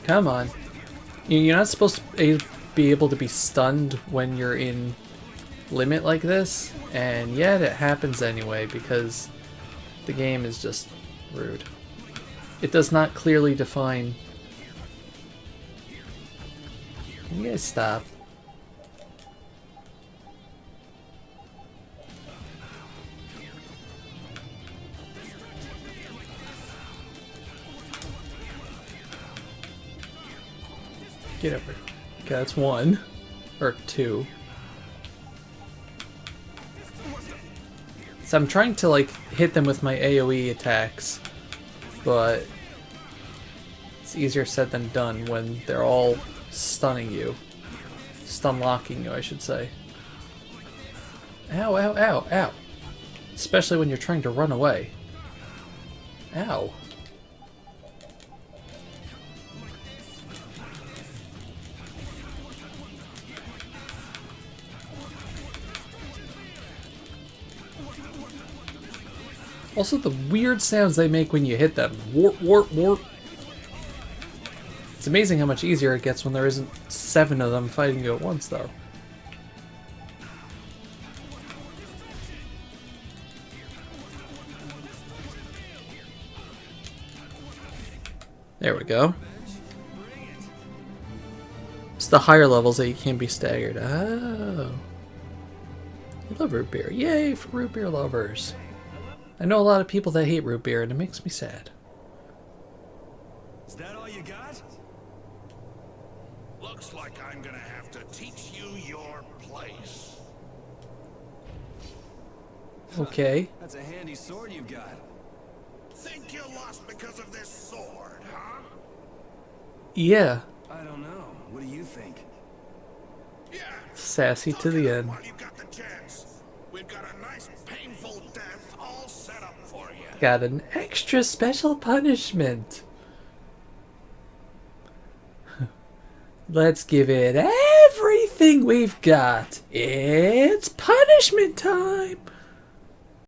Come on. You're not supposed to be able to be stunned when you're in limit like this, and yet it happens anyway because the game is just rude. It does not clearly define. Can you guys stop? Get over. Okay, that's one. Or two. So I'm trying to like hit them with my AoE attacks, but it's easier said than done when they're all stunning you. Stun locking you, I should say. Ow, ow, ow, ow. Especially when you're trying to run away. Ow. Also, the weird sounds they make when you hit them. Warp, warp, warp. It's amazing how much easier it gets when there isn't 7 of them fighting you at once, though. There we go. It's the higher levels that you can't be staggered. Oh. You love root beer. Yay for root beer lovers. I know a lot of people that hate root beer, and it makes me sad. Is that all you got? Looks like I'm gonna have to teach you your place. Okay. That's a handy sword you've got. Think you lost because of this sword, huh? Yeah. I don't know. What do you think? Yeah. Sassy to the end. While you got the chance, we've got a nice painful death all set up for you. Got an extra special punishment. Let's give it everything we've got. It's punishment time.